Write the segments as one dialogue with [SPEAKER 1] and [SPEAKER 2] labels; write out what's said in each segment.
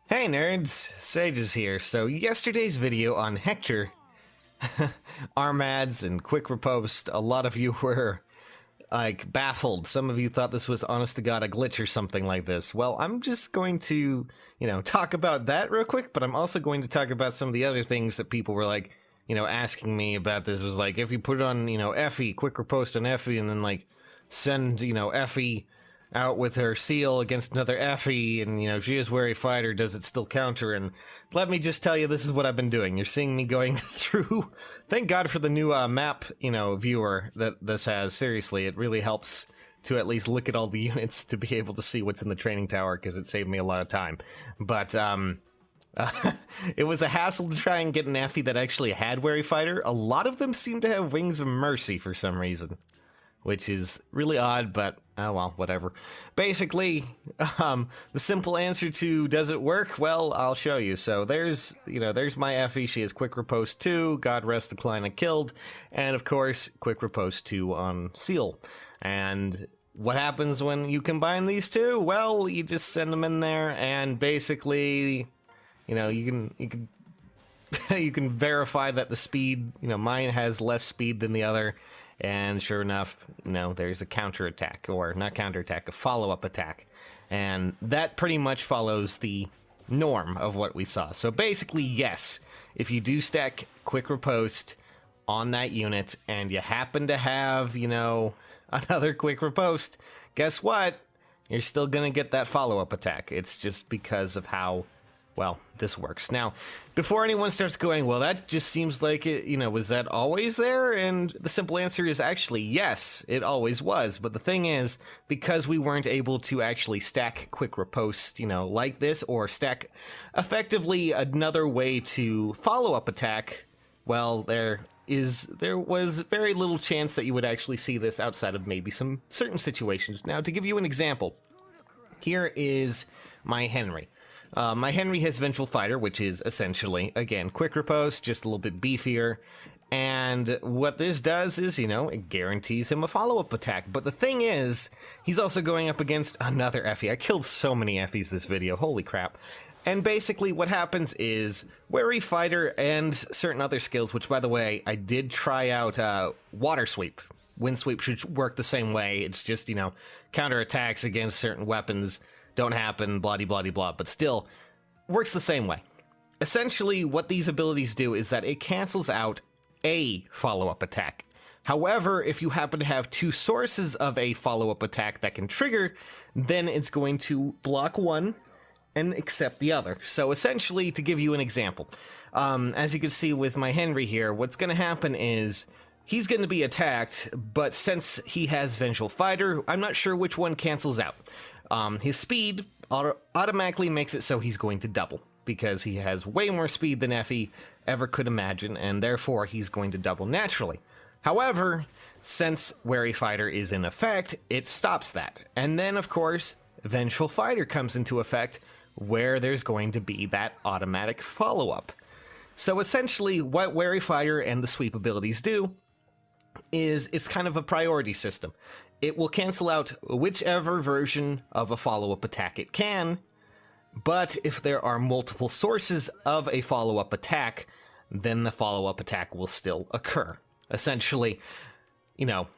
[SPEAKER 1] Hey nerds, Sages here. So yesterday's video on Hector, Armads and quick riposte, a lot of you were like baffled. Some of you thought this was honest to god a glitch or something like this. Well, I'm just going to, talk about that real quick, but I'm also going to talk about some of the other things that people were like, asking me about. This was like, if you put it on, Effie, quick riposte on Effie, and then like send, Effie out with her seal against another Effie, and she is wary fighter, does it still counter? And let me just tell you, this is what I've been doing. You're seeing me going through. Thank God for the new map viewer that this has. Seriously, it really helps to at least look at all the units to be able to see what's in the training tower, because it saved me a lot of time. But it was a hassle to try and get an Effie that actually had wary fighter. A lot of them seem to have wings of mercy for some reason, which is really odd, but oh well, whatever. Basically, the simple answer to does it work? Well, I'll show you. So there's my Effie. She has quick riposte 2, God rest the client I killed, and of course, quick riposte 2 on seal. And what happens when you combine these two? Well, you just send them in there, and basically, you can you can verify that the speed, mine has less speed than the other. And sure enough, there's a counterattack, or not counterattack, a follow-up attack. And that pretty much follows the norm of what we saw. So basically, yes, if you do stack quick riposte on that unit, and you happen to have, another quick riposte, guess what? You're still gonna get that follow-up attack. It's just because of how well this works. Now, before anyone starts going, well, that just seems like it, was that always there? And the simple answer is actually yes, it always was. But the thing is, because we weren't able to actually stack quick riposte, like this, or stack effectively another way to follow-up attack, well, there was very little chance that you would actually see this outside of maybe some certain situations. Now, to give you an example, here is my Henry. My Henry has Vengeful Fighter, which is essentially, again, quick riposte, just a little bit beefier. And what this does is, it guarantees him a follow-up attack. But the thing is, he's also going up against another Effie. I killed so many Effies this video, holy crap. And basically what happens is, Wary Fighter and certain other skills, which by the way, I did try out Water Sweep. Wind Sweep should work the same way. It's just, counterattacks against certain weapons don't happen, blah-de-blah-de-blah, but still, works the same way. Essentially, what these abilities do is that it cancels out a follow-up attack. However, if you happen to have two sources of a follow-up attack that can trigger, then it's going to block one and accept the other. So essentially, to give you an example, as you can see with my Henry here, what's going to happen is he's going to be attacked, but since he has Vengeful Fighter, I'm not sure which one cancels out. His speed automatically makes it so he's going to double, because he has way more speed than Effie ever could imagine, and therefore he's going to double naturally. However, since Wary Fighter is in effect, it stops that. And then, of course, Vengeful Fighter comes into effect, where there's going to be that automatic follow-up. So essentially, what Wary Fighter and the sweep abilities do is it's kind of a priority system. It will cancel out whichever version of a follow-up attack it can, but if there are multiple sources of a follow-up attack, then the follow-up attack will still occur. Essentially,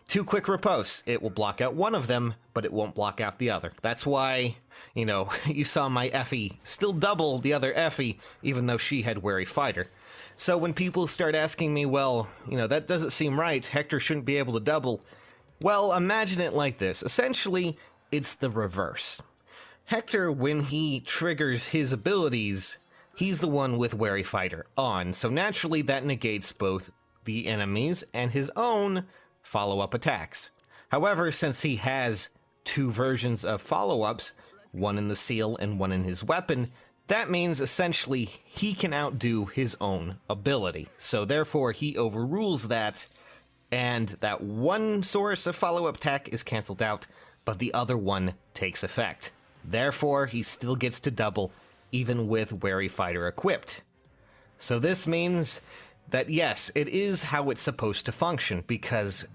[SPEAKER 1] two quick ripostes, it will block out one of them, but it won't block out the other. That's why, you saw my Effie still double the other Effie, even though she had Wary Fighter. So when people start asking me, well, that doesn't seem right, Hector shouldn't be able to double. Well, imagine it like this. Essentially, it's the reverse. Hector, when he triggers his abilities, he's the one with Wary Fighter on, so naturally that negates both the enemies and his own follow-up attacks. However, since he has two versions of follow-ups, one in the seal and one in his weapon, that means essentially he can outdo his own ability. So therefore, he overrules that, and that one source of follow-up attack is cancelled out, but the other one takes effect. Therefore, he still gets to double, even with Wary Fighter equipped. So this means that yes, it is how it's supposed to function, because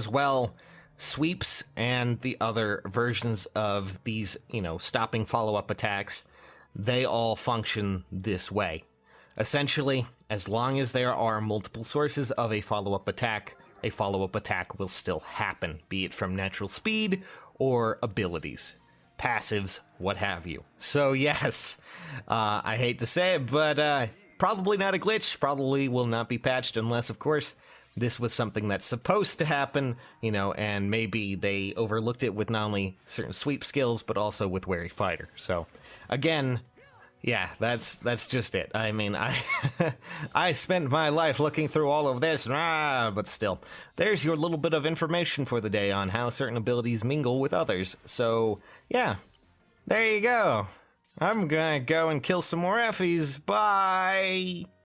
[SPEAKER 1] well, sweeps and the other versions of these, stopping follow-up attacks, they all function this way. Essentially, as long as there are multiple sources of a follow-up attack will still happen, be it from natural speed or abilities, passives, what have you. So yes, I hate to say it, but probably not a glitch, probably will not be patched unless, of course, this was something that's supposed to happen, you know, and maybe they overlooked it with not only certain sweep skills, but also with Wary Fighter. So, again, yeah, that's just it. I mean, I spent my life looking through all of this, but still, there's your little bit of information for the day on how certain abilities mingle with others. So, yeah, there you go. I'm gonna go and kill some more Effies. Bye!